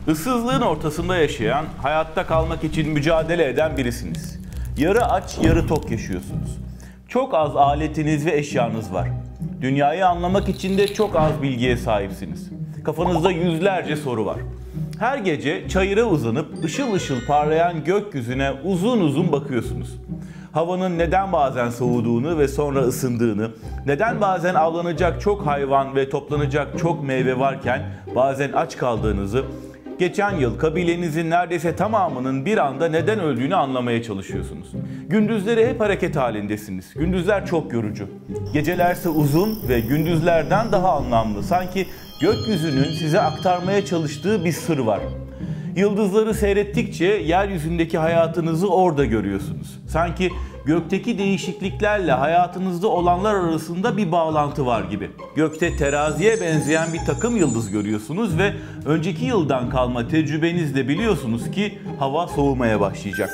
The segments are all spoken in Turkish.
Issızlığın ortasında yaşayan, hayatta kalmak için mücadele eden birisiniz. Yarı aç, yarı tok yaşıyorsunuz. Çok az aletiniz ve eşyanız var. Dünyayı anlamak için de çok az bilgiye sahipsiniz. Kafanızda yüzlerce soru var. Her gece çayıra uzanıp ışıl ışıl parlayan gökyüzüne uzun uzun bakıyorsunuz. Havanın neden bazen soğuduğunu ve sonra ısındığını, neden bazen avlanacak çok hayvan ve toplanacak çok meyve varken bazen aç kaldığınızı, geçen yıl kabilenizin neredeyse tamamının bir anda neden öldüğünü anlamaya çalışıyorsunuz. Gündüzleri hep hareket halindesiniz. Gündüzler çok yorucu. Gecelerse uzun ve gündüzlerden daha anlamlı. Sanki gökyüzünün size aktarmaya çalıştığı bir sır var. Yıldızları seyrettikçe yeryüzündeki hayatınızı orada görüyorsunuz. Sanki gökteki değişikliklerle hayatınızda olanlar arasında bir bağlantı var gibi. Gökte teraziye benzeyen bir takım yıldız görüyorsunuz ve önceki yıldan kalma tecrübenizle biliyorsunuz ki hava soğumaya başlayacak.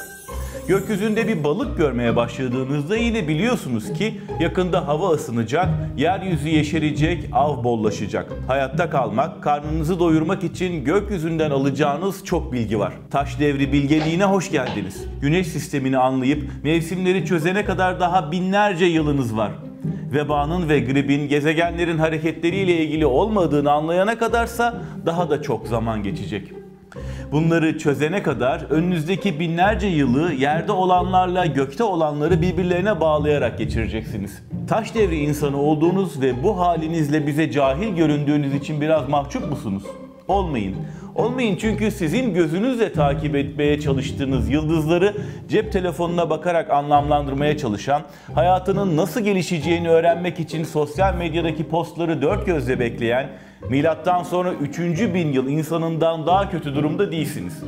Gökyüzünde bir balık görmeye başladığınızda yine biliyorsunuz ki yakında hava ısınacak, yeryüzü yeşerecek, av bollaşacak. Hayatta kalmak, karnınızı doyurmak için gökyüzünden alacağınız çok bilgi var. Taş devri bilgeliğine hoş geldiniz. Güneş sistemini anlayıp mevsimleri çözene kadar daha binlerce yılınız var. Vebanın ve gripin gezegenlerin hareketleriyle ilgili olmadığını anlayana kadarsa daha da çok zaman geçecek. Bunları çözene kadar önünüzdeki binlerce yılı yerde olanlarla gökte olanları birbirlerine bağlayarak geçireceksiniz. Taş devri insanı olduğunuz ve bu halinizle bize cahil göründüğünüz için biraz mahcup musunuz? Olmayın. Olmayın çünkü sizin gözünüzle takip etmeye çalıştığınız yıldızları cep telefonuna bakarak anlamlandırmaya çalışan, hayatının nasıl gelişeceğini öğrenmek için sosyal medyadaki postları dört gözle bekleyen, milattan sonra 3. bin yıl insanından daha kötü durumda değilsiniz.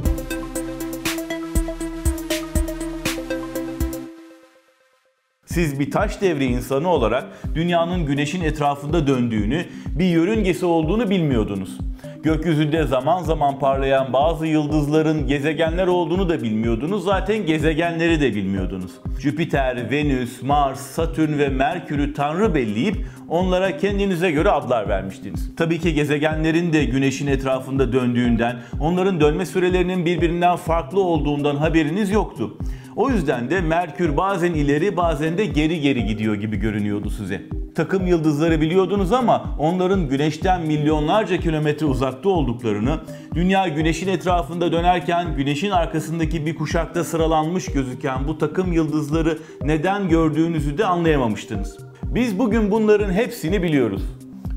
Siz bir taş devri insanı olarak dünyanın güneşin etrafında döndüğünü, bir yörüngesi olduğunu bilmiyordunuz. Gökyüzünde zaman zaman parlayan bazı yıldızların gezegenler olduğunu da bilmiyordunuz. Zaten gezegenleri de bilmiyordunuz. Jüpiter, Venüs, Mars, Satürn ve Merkür'ü tanrı belleyip onlara kendinize göre adlar vermiştiniz. Tabii ki gezegenlerin de güneşin etrafında döndüğünden, onların dönme sürelerinin birbirinden farklı olduğundan haberiniz yoktu. O yüzden de Merkür bazen ileri bazen de geri gidiyor gibi görünüyordu size. Takım yıldızları biliyordunuz ama onların güneşten milyonlarca kilometre uzakta olduklarını, dünya güneşin etrafında dönerken güneşin arkasındaki bir kuşakta sıralanmış gözüken bu takım yıldızları neden gördüğünüzü de anlayamamıştınız. Biz bugün bunların hepsini biliyoruz.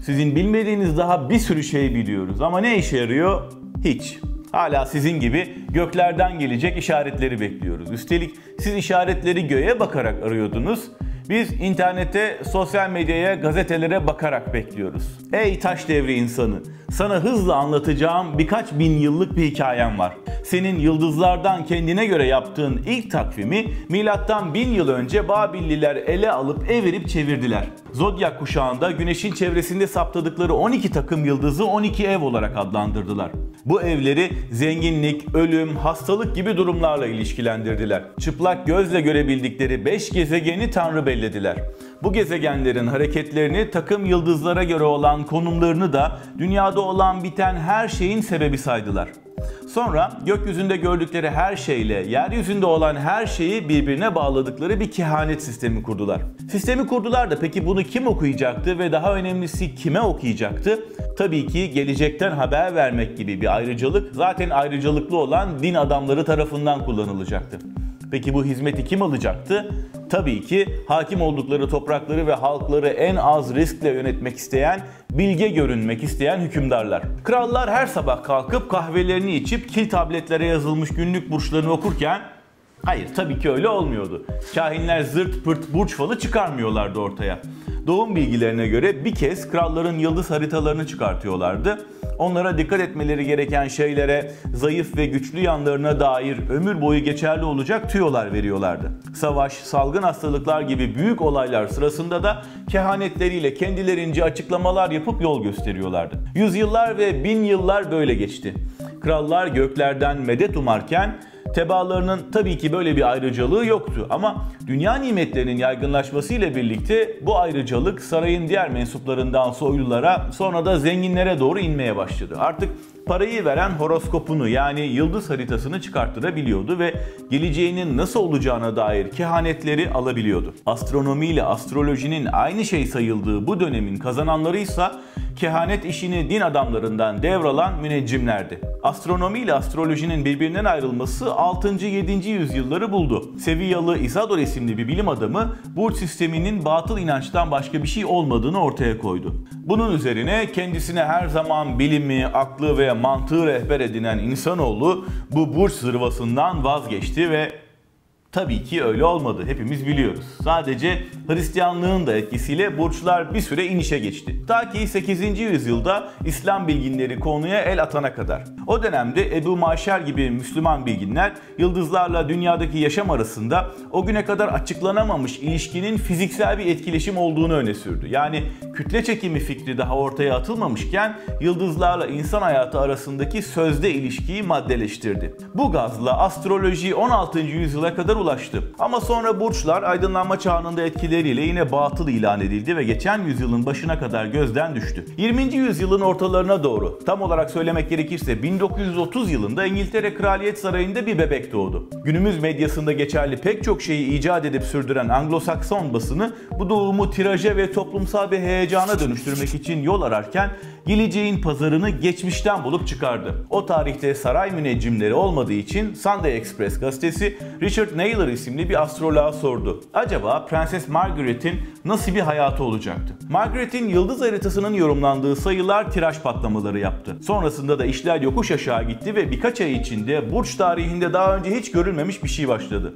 Sizin bilmediğiniz daha bir sürü şey biliyoruz ama ne işe yarıyor? Hiç. Hala sizin gibi göklerden gelecek işaretleri bekliyoruz. Üstelik siz işaretleri göğe bakarak arıyordunuz. Biz internete, sosyal medyaya, gazetelere bakarak bekliyoruz. Ey taş devri insanı, sana hızla anlatacağım birkaç bin yıllık bir hikayem var. Senin yıldızlardan kendine göre yaptığın ilk takvimi milattan 1000 yıl önce Babilliler ele alıp evirip çevirdiler. Zodyak kuşağında güneşin çevresinde saptadıkları 12 takım yıldızı 12 ev olarak adlandırdılar. Bu evleri zenginlik, ölüm, hastalık gibi durumlarla ilişkilendirdiler. Çıplak gözle görebildikleri 5 gezegeni tanrı bellediler. Bu gezegenlerin hareketlerini, takım yıldızlara göre olan konumlarını da dünyada olan biten her şeyin sebebi saydılar. Sonra gökyüzünde gördükleri her şeyle yeryüzünde olan her şeyi birbirine bağladıkları bir kehanet sistemi kurdular. Sistemi kurdular da peki bunu kim okuyacaktı ve daha önemlisi kime okuyacaktı? Tabii ki gelecekten haber vermek gibi bir ayrıcalık zaten ayrıcalıklı olan din adamları tarafından kullanılacaktı. Peki bu hizmeti kim alacaktı? Tabii ki hakim oldukları toprakları ve halkları en az riskle yönetmek isteyen, bilge görünmek isteyen hükümdarlar. Krallar her sabah kalkıp kahvelerini içip kil tabletlere yazılmış günlük burçlarını okurken, hayır tabii ki öyle olmuyordu. Kahinler zırt pırt burç falı çıkarmıyorlardı ortaya. Doğum bilgilerine göre bir kez kralların yıldız haritalarını çıkartıyorlardı. Onlara dikkat etmeleri gereken şeylere, zayıf ve güçlü yanlarına dair ömür boyu geçerli olacak tüyolar veriyorlardı. Savaş, salgın hastalıklar gibi büyük olaylar sırasında da kehanetleriyle kendilerince açıklamalar yapıp yol gösteriyorlardı. Yüzyıllar ve bin yıllar böyle geçti. Krallar göklerden medet umarken Tebaalarının tabii ki böyle bir ayrıcalığı yoktu ama dünya nimetlerinin yaygınlaşmasıyla birlikte bu ayrıcalık sarayın diğer mensuplarından soylulara, sonra da zenginlere doğru inmeye başladı. Artık parayı veren horoskopunu, yani yıldız haritasını çıkarttırabiliyordu ve geleceğinin nasıl olacağına dair kehanetleri alabiliyordu. Astronomi ile astrolojinin aynı şey sayıldığı bu dönemin kazananlarıysa kehanet işini din adamlarından devralan müneccimlerdi. Astronomi ile astrolojinin birbirinden ayrılması 6. 7. yüzyılları buldu. Sevillalı Isidor isimli bir bilim adamı burç sisteminin batıl inançtan başka bir şey olmadığını ortaya koydu. Bunun üzerine kendisine her zaman bilimi, aklı ve mantığı rehber edinen insanoğlu bu burç zırvasından vazgeçti ve tabii ki öyle olmadı. Hepimiz biliyoruz. Sadece Hristiyanlığın da etkisiyle burçlar bir süre inişe geçti. Ta ki 8. yüzyılda İslam bilginleri konuya el atana kadar. O dönemde Ebu Maşer gibi Müslüman bilginler yıldızlarla dünyadaki yaşam arasında o güne kadar açıklanamamış ilişkinin fiziksel bir etkileşim olduğunu öne sürdü. Yani kütle çekimi fikri daha ortaya atılmamışken yıldızlarla insan hayatı arasındaki sözde ilişkiyi maddeleştirdi. Bu gazla astroloji 16. yüzyıla kadar ulaştı. Ama sonra burçlar aydınlanma çağının da etkileriyle yine batıl ilan edildi ve geçen yüzyılın başına kadar gözden düştü. 20. yüzyılın ortalarına doğru, tam olarak söylemek gerekirse 1930 yılında İngiltere Kraliyet Sarayı'nda bir bebek doğdu. Günümüz medyasında geçerli pek çok şeyi icat edip sürdüren Anglo-Sakson basını bu doğumu tiraja ve toplumsal bir heyecana dönüştürmek için yol ararken geleceğin pazarını geçmişten bulup çıkardı. O tarihte saray müneccimleri olmadığı için Sunday Express gazetesi Richard Naylor isimli bir astroloğa sordu. Acaba Prenses Margaret'in nasıl bir hayatı olacaktı? Margaret'in yıldız haritasının yorumlandığı sayılar tiraj patlamaları yaptı. Sonrasında da işler yokuş aşağı gitti ve birkaç ay içinde burç tarihinde daha önce hiç görülmemiş bir şey başladı.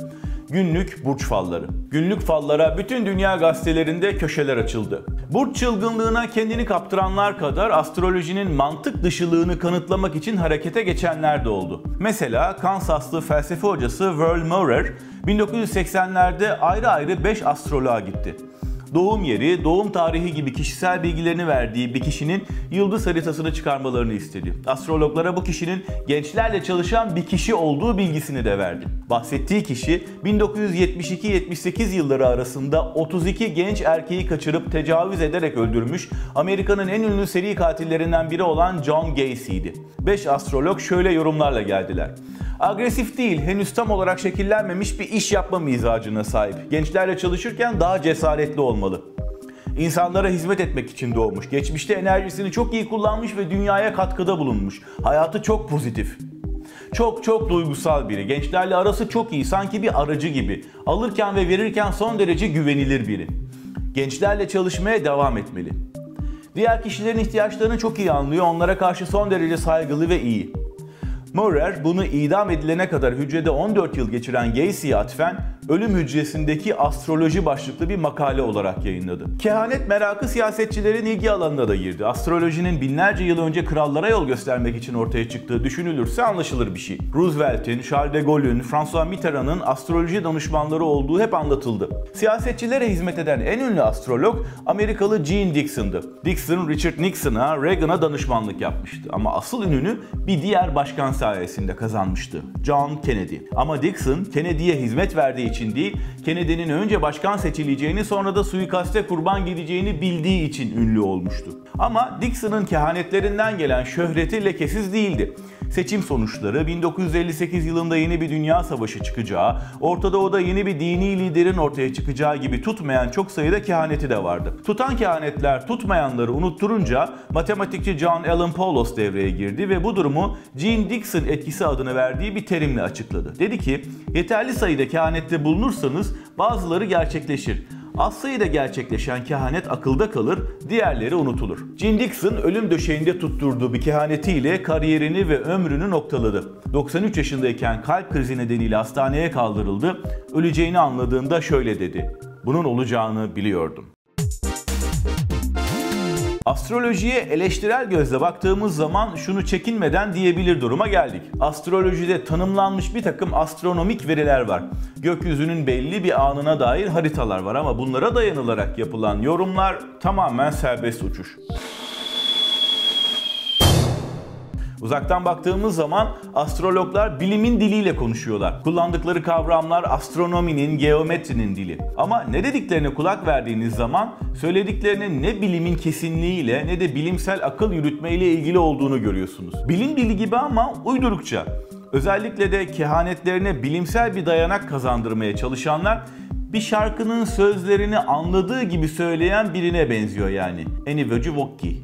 Günlük burç falları. Günlük fallara bütün dünya gazetelerinde köşeler açıldı. Burç çılgınlığına kendini kaptıranlar kadar astrolojinin mantık dışılığını kanıtlamak için harekete geçenler de oldu. Mesela Kansaslı felsefe hocası Earl Maurer 1980'lerde ayrı ayrı 5 astroloğa gitti. Doğum yeri, doğum tarihi gibi kişisel bilgilerini verdiği bir kişinin yıldız haritasını çıkarmalarını istedi. Astrologlara bu kişinin gençlerle çalışan bir kişi olduğu bilgisini de verdi. Bahsettiği kişi 1972-78 yılları arasında 32 genç erkeği kaçırıp tecavüz ederek öldürmüş Amerika'nın en ünlü seri katillerinden biri olan John Gacy'ydi. 5 astrolog şöyle yorumlarla geldiler. Agresif değil, henüz tam olarak şekillenmemiş bir iş yapma mizacına sahip. Gençlerle çalışırken daha cesaretli olmalı. İnsanlara hizmet etmek için doğmuş. Geçmişte enerjisini çok iyi kullanmış ve dünyaya katkıda bulunmuş. Hayatı çok pozitif. Çok duygusal biri. Gençlerle arası çok iyi, sanki bir aracı gibi. Alırken ve verirken son derece güvenilir biri. Gençlerle çalışmaya devam etmeli. Diğer kişilerin ihtiyaçlarını çok iyi anlıyor, onlara karşı son derece saygılı ve iyi. Maurer bunu idam edilene kadar hücrede 14 yıl geçiren Gacy'ye atfen ölüm hücresindeki astroloji başlıklı bir makale olarak yayınladı. Kehanet merakı siyasetçilerin ilgi alanına da girdi. Astrolojinin binlerce yıl önce krallara yol göstermek için ortaya çıktığı düşünülürse anlaşılır bir şey. Roosevelt'in, Charles de Gaulle'ün, François Mitterrand'ın astroloji danışmanları olduğu hep anlatıldı. Siyasetçilere hizmet eden en ünlü astrolog Amerikalı Jeane Dixon'dı. Dixon, Richard Nixon'a, Reagan'a danışmanlık yapmıştı. Ama asıl ününü bir diğer başkan sayesinde kazanmıştı. John Kennedy. Ama Dixon, Kennedy'ye hizmet verdiği için değil, Kennedy'nin önce başkan seçileceğini, sonra da suikaste kurban gideceğini bildiği için ünlü olmuştu. Ama Dixon'ın kehanetlerinden gelen şöhreti lekesiz değildi. Seçim sonuçları, 1958 yılında yeni bir dünya savaşı çıkacağı, Orta Doğu'da yeni bir dini liderin ortaya çıkacağı gibi tutmayan çok sayıda kehaneti de vardı. Tutan kehanetler tutmayanları unutturunca matematikçi John Allen Poulos devreye girdi ve bu durumu Jeane Dixon etkisi adını verdiği bir terimle açıkladı. Dedi ki, yeterli sayıda kehanette bulunursanız bazıları gerçekleşir. Az sayıda gerçekleşen kehanet akılda kalır, diğerleri unutulur. Jeane Dixon ölüm döşeğinde tutturduğu bir kehanetiyle kariyerini ve ömrünü noktaladı. 93 yaşındayken kalp krizi nedeniyle hastaneye kaldırıldı. Öleceğini anladığında şöyle dedi: "Bunun olacağını biliyordum." Astrolojiye eleştirel gözle baktığımız zaman şunu çekinmeden diyebilir duruma geldik. Astrolojide tanımlanmış bir takım astronomik veriler var. Gökyüzünün belli bir anına dair haritalar var ama bunlara dayanılarak yapılan yorumlar tamamen serbest uçuş. Uzaktan baktığımız zaman astrologlar bilimin diliyle konuşuyorlar. Kullandıkları kavramlar astronominin, geometrinin dili. Ama ne dediklerine kulak verdiğiniz zaman söylediklerinin ne bilimin kesinliğiyle ne de bilimsel akıl yürütmeyle ilgili olduğunu görüyorsunuz. Bilim dili gibi ama uydurukça. Özellikle de kehanetlerine bilimsel bir dayanak kazandırmaya çalışanlar bir şarkının sözlerini anladığı gibi söyleyen birine benziyor yani. Eni Vöcü Vokki.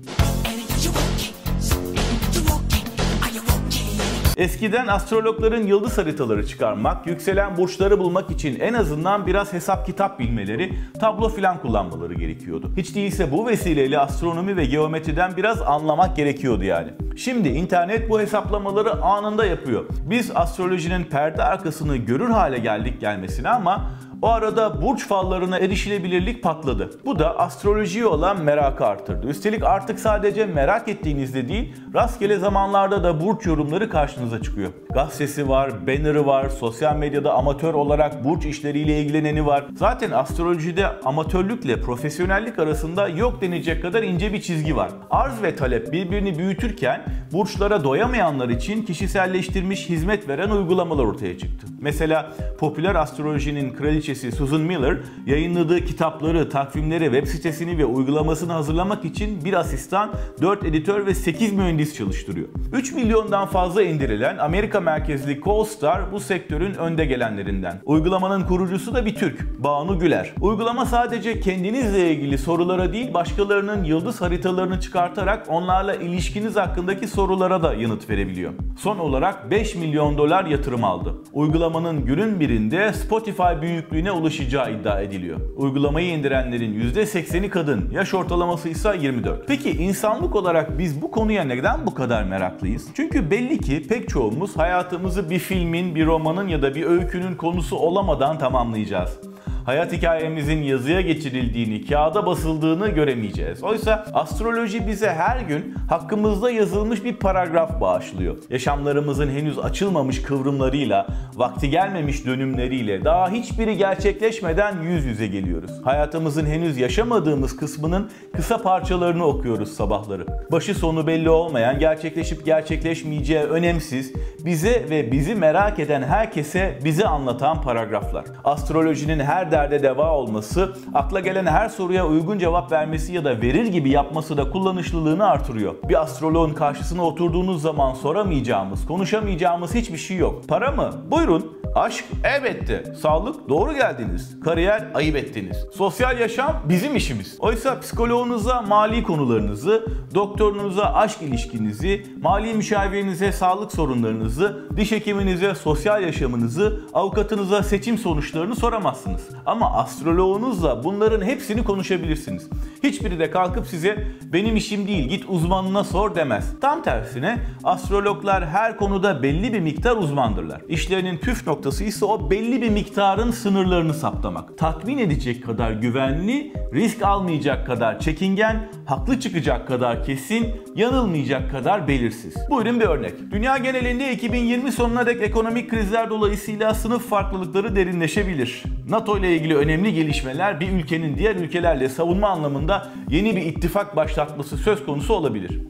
Eskiden astrologların yıldız haritaları çıkarmak, yükselen burçları bulmak için en azından biraz hesap kitap bilmeleri, tablo filan kullanmaları gerekiyordu. Hiç değilse bu vesileyle astronomi ve geometriden biraz anlamak gerekiyordu yani. Şimdi internet bu hesaplamaları anında yapıyor. Biz astrolojinin perde arkasını görür hale geldik gelmesine ama o arada burç fallarına erişilebilirlik patladı. Bu da astrolojiye olan merakı artırdı. Üstelik artık sadece merak ettiğinizde değil, rastgele zamanlarda da burç yorumları karşınıza çıkıyor. Gazetesi var, banner'ı var, sosyal medyada amatör olarak burç işleriyle ilgileneni var. Zaten astrolojide amatörlükle profesyonellik arasında yok denecek kadar ince bir çizgi var. Arz ve talep birbirini büyütürken burçlara doyamayanlar için kişiselleştirilmiş hizmet veren uygulamalar ortaya çıktı. Mesela popüler astrolojinin kraliçesi Susan Miller yayınladığı kitapları, takvimleri, web sitesini ve uygulamasını hazırlamak için bir asistan, 4 editör ve 8 mühendis çalıştırıyor. 3 milyondan fazla indirilen Amerika merkezli CoStar bu sektörün önde gelenlerinden. Uygulamanın kurucusu da bir Türk, Banu Güler. Uygulama sadece kendinizle ilgili sorulara değil, başkalarının yıldız haritalarını çıkartarak onlarla ilişkiniz hakkındaki sorulara da yanıt verebiliyor. Son olarak 5 milyon dolar yatırım aldı. Uygulamanın günün birinde Spotify büyüklüğüne ulaşacağı iddia ediliyor. Uygulamayı indirenlerin %80'i kadın, yaş ortalaması ise 24. Peki insanlık olarak biz bu konuya neden bu kadar meraklıyız? Çünkü belli ki pek çoğumuz hayatımızı bir filmin, bir romanın ya da bir öykünün konusu olamadan tamamlayacağız. Hayat hikayemizin yazıya geçirildiğini, kağıda basıldığını göremeyeceğiz. Oysa astroloji bize her gün hakkımızda yazılmış bir paragraf bağışlıyor. Yaşamlarımızın henüz açılmamış kıvrımlarıyla, vakti gelmemiş dönümleriyle daha hiçbiri gerçekleşmeden yüz yüze geliyoruz. Hayatımızın henüz yaşamadığımız kısmının kısa parçalarını okuyoruz sabahları. Başı sonu belli olmayan, gerçekleşip gerçekleşmeyeceği önemsiz, bize ve bizi merak eden herkese bizi anlatan paragraflar. Astrolojinin her derde deva olması, akla gelen her soruya uygun cevap vermesi ya da verir gibi yapması da kullanışlılığını artırıyor. Bir astroloğun karşısına oturduğunuz zaman soramayacağımız, konuşamayacağımız hiçbir şey yok. Para mı? Buyurun. Aşk? Elbette. Sağlık? Doğru geldiniz. Kariyer? Ayıp ettiniz. Sosyal yaşam? Bizim işimiz. Oysa psikoloğunuza mali konularınızı, doktorunuza aşk ilişkinizi, mali müşavirinize sağlık sorunlarınızı, diş hekiminize sosyal yaşamınızı, avukatınıza seçim sonuçlarını soramazsınız. Ama astroloğunuzla bunların hepsini konuşabilirsiniz. Hiçbiri de kalkıp size benim işim değil git uzmanına sor demez. Tam tersine astrologlar her konuda belli bir miktar uzmandırlar. İşlerinin püf noktası ise o belli bir miktarın sınırlarını saptamak. Tatmin edecek kadar güvenli, risk almayacak kadar çekingen, haklı çıkacak kadar kesin, yanılmayacak kadar belirsiz. Buyurun bir örnek. Dünya genelinde 2020 sonuna dek ekonomik krizler dolayısıyla sınıf farklılıkları derinleşebilir. NATO ile ilgili önemli gelişmeler bir ülkenin diğer ülkelerle savunma anlamında yeni bir ittifak başlatması söz konusu olabilir.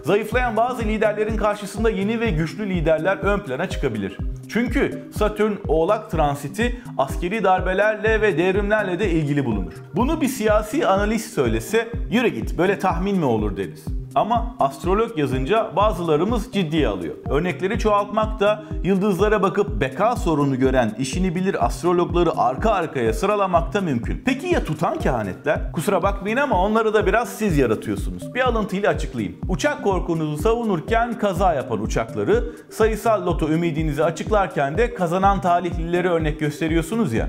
Zayıflayan bazı liderlerin karşısında yeni ve güçlü liderler ön plana çıkabilir. Çünkü Satürn Oğlak transiti askeri darbelerle ve devrimlerle de ilgili bulunur. Bunu bir siyasi analist söylese yürü git böyle tahmin mi olur deriz. Ama astrolog yazınca bazılarımız ciddiye alıyor. Örnekleri çoğaltmak da yıldızlara bakıp beka sorunu gören işini bilir astrologları arka arkaya sıralamak da mümkün. Peki ya tutan kehanetler? Kusura bakmayın ama onları da biraz siz yaratıyorsunuz. Bir alıntıyla açıklayayım. Uçak korkunuzu savunurken kaza yapan uçakları, sayısal loto ümidinizi açıklarken de kazanan talihlileri örnek gösteriyorsunuz ya.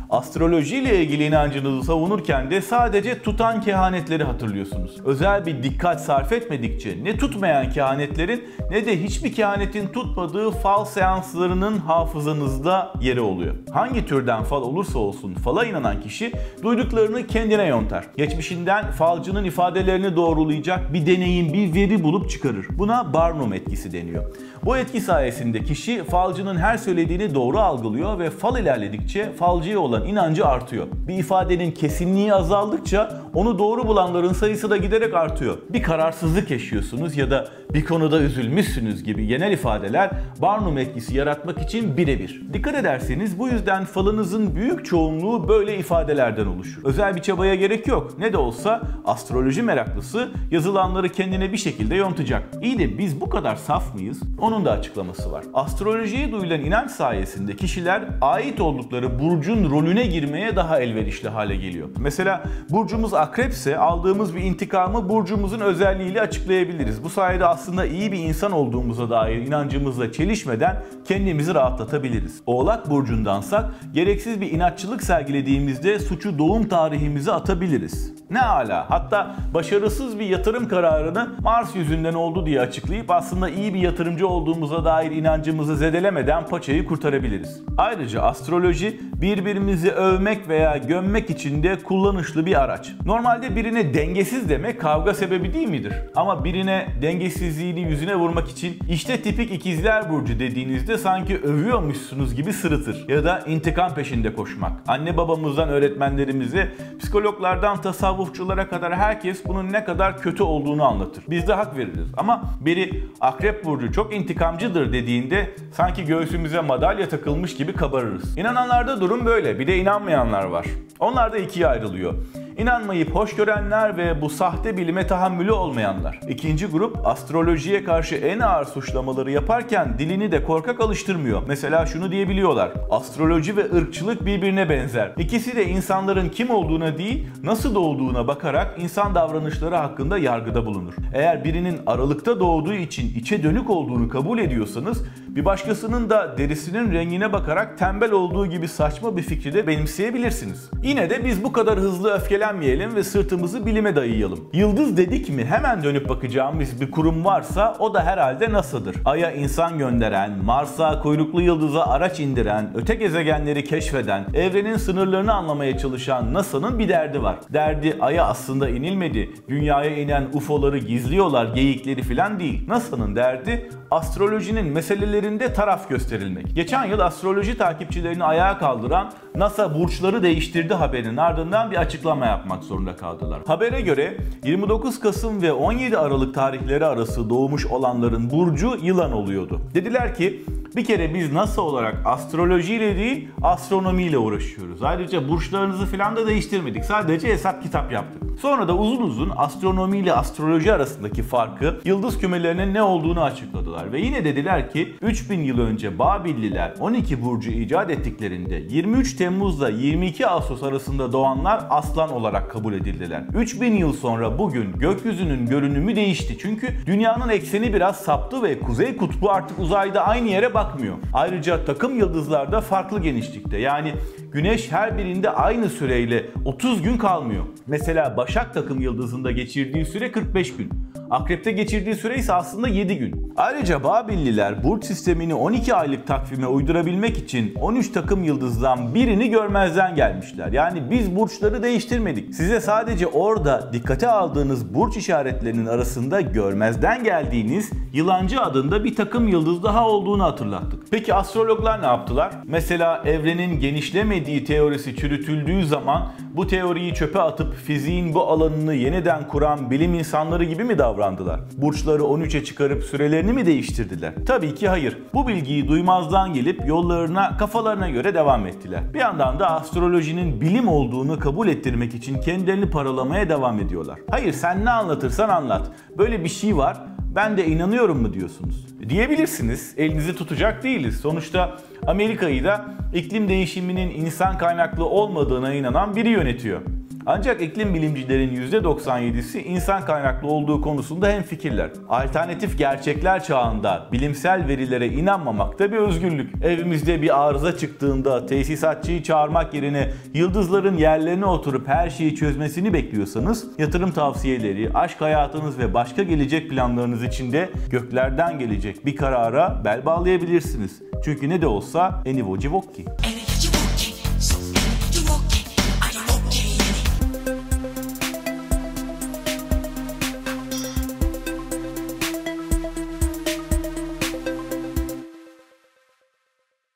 Astroloji ile ilgili inancınızı savunurken de sadece tutan kehanetleri hatırlıyorsunuz. Özel bir dikkat sarf etmedikçe ne tutmayan kehanetlerin ne de hiçbir kehanetin tutmadığı fal seanslarının hafızanızda yeri oluyor. Hangi türden fal olursa olsun fala inanan kişi duyduklarını kendine yontar. Geçmişinden falcının ifadelerini doğrulayacak bir deneyim, bir veri bulup çıkarır. Buna Barnum etkisi deniyor. Bu etki sayesinde kişi falcının her söylediğini doğru algılıyor ve fal ilerledikçe falcıya olan inancı artıyor. Bir ifadenin kesinliği azaldıkça onu doğru bulanların sayısı da giderek artıyor. Bir kararsızlık yaşıyorsunuz ya da bir konuda üzülmüşsünüz gibi genel ifadeler Barnum etkisi yaratmak için birebir. Dikkat ederseniz bu yüzden falınızın büyük çoğunluğu böyle ifadelerden oluşur. Özel bir çabaya gerek yok. Ne de olsa astroloji meraklısı yazılanları kendine bir şekilde yontacak. İyi de biz bu kadar saf mıyız? Onun da açıklaması var. Astrolojiye duyulan inanç sayesinde kişiler ait oldukları burcun rolüne girmeye daha elverişli hale geliyor. Mesela burcumuz akrepse aldığımız bir intikamı burcumuzun özelliğiyle açıklayabiliriz. Bu sayede aslında iyi bir insan olduğumuza dair inancımızla çelişmeden kendimizi rahatlatabiliriz. Oğlak burcundansak gereksiz bir inatçılık sergilediğimizde suçu doğum tarihimize atabiliriz. Ne ala, hatta başarısız bir yatırım kararını Mars yüzünden oldu diye açıklayıp aslında iyi bir yatırımcı olduğumuza dair inancımızı zedelemeden paçayı kurtarabiliriz. Ayrıca astroloji birbirimizi övmek veya gömmek için de kullanışlı bir araç. Normalde birine dengesiz demek kavga sebebi değil midir? Ama birine dengesizliğini yüzüne vurmak için işte tipik ikizler burcu dediğinizde sanki övüyormuşsunuz gibi sırıtır. Ya da intikam peşinde koşmak. Anne babamızdan öğretmenlerimize, psikologlardan tasavvufçulara kadar herkes bunun ne kadar kötü olduğunu anlatır. Biz de hak veririz. Ama biri akrep burcu çok intikamcıdır dediğinde sanki göğsümüze madalya takılmış gibi kabarırız. İnananlarda durum böyle. Bir de inanmayanlar var. Onlar da ikiye ayrılıyor. İnanmayıp hoş görenler ve bu sahte bilime tahammülü olmayanlar. İkinci grup astrolojiye karşı en ağır suçlamaları yaparken dilini de korkak alıştırmıyor. Mesela şunu diyebiliyorlar: astroloji ve ırkçılık birbirine benzer. İkisi de insanların kim olduğuna değil, nasıl doğduğuna bakarak insan davranışları hakkında yargıda bulunur. Eğer birinin aralıkta doğduğu için içe dönük olduğunu kabul ediyorsanız, bir başkasının da derisinin rengine bakarak tembel olduğu gibi saçma bir fikri de benimseyebilirsiniz. Yine de biz bu kadar hızlı öfkelenmeyelim ve sırtımızı bilime dayayalım. Yıldız dedik mi hemen dönüp bakacağımız bir kurum varsa o da herhalde NASA'dır. Ay'a insan gönderen, Mars'a kuyruklu yıldıza araç indiren, öte gezegenleri keşfeden, evrenin sınırlarını anlamaya çalışan NASA'nın bir derdi var. Derdi Ay'a aslında inilmedi, dünyaya inen UFO'ları gizliyorlar, geyikleri falan değil. NASA'nın derdi astrolojinin meselelerinde taraf gösterilmek. Geçen yıl astroloji takipçilerini ayağa kaldıran NASA burçları değiştirdi haberinin ardından bir açıklama yapmak zorunda kaldılar. Habere göre 29 Kasım ve 17 Aralık tarihleri arası doğmuş olanların burcu yılan oluyordu. Dediler ki bir kere biz NASA olarak astrolojiyle değil astronomiyle uğraşıyoruz. Ayrıca burçlarınızı falan da değiştirmedik. Sadece hesap kitap yaptık. Sonra da uzun uzun astronomi ile astroloji arasındaki farkı, yıldız kümelerinin ne olduğunu açıkladılar. Ve yine dediler ki 3000 yıl önce Babilliler 12 burcu icat ettiklerinde 23 Temmuz'la 22 Ağustos arasında doğanlar aslan olarak kabul edildiler. 3000 yıl sonra bugün gökyüzünün görünümü değişti. Çünkü dünyanın ekseni biraz saptı ve kuzey kutbu artık uzayda aynı yere bakmıyor. Ayrıca takım yıldızlar da farklı genişlikte. Yani Güneş her birinde aynı süreyle 30 gün kalmıyor. Mesela Başak takım yıldızında geçirdiği süre 45 gün. Akrep'te geçirdiği süre ise aslında 7 gün. Ayrıca Babilliler burç sistemini 12 aylık takvime uydurabilmek için 13 takım yıldızdan birini görmezden gelmişler. Yani biz burçları değiştirmedik. Size sadece orada dikkate aldığınız burç işaretlerinin arasında görmezden geldiğiniz Yılancı adında bir takım yıldız daha olduğunu hatırlattık. Peki astrologlar ne yaptılar? Mesela evrenin genişlemediği teorisi çürütüldüğü zaman bu teoriyi çöpe atıp fiziğin bu alanını yeniden kuran bilim insanları gibi mi davrandılar? Burçları 13'e çıkarıp sürelerini mi değiştirdiler? Tabii ki hayır. Bu bilgiyi duymazdan gelip yollarına, kafalarına göre devam ettiler. Bir yandan da astrolojinin bilim olduğunu kabul ettirmek için kendilerini paralamaya devam ediyorlar. Hayır, sen ne anlatırsan anlat. Böyle bir şey var, ben de inanıyorum mu diyorsunuz? Diyebilirsiniz, elinizi tutacak değiliz. Sonuçta Amerika'yı da iklim değişiminin insan kaynaklı olmadığına inanan biri yönetiyor. Ancak iklim bilimcilerin %97'si insan kaynaklı olduğu konusunda hemfikirler. Alternatif gerçekler çağında bilimsel verilere inanmamak da bir özgürlük. Evimizde bir arıza çıktığında tesisatçıyı çağırmak yerine yıldızların yerlerine oturup her şeyi çözmesini bekliyorsanız, yatırım tavsiyeleri, aşk hayatınız ve başka gelecek planlarınız için de göklerden gelecek bir karara bel bağlayabilirsiniz. Çünkü ne de olsa eni voci vokki.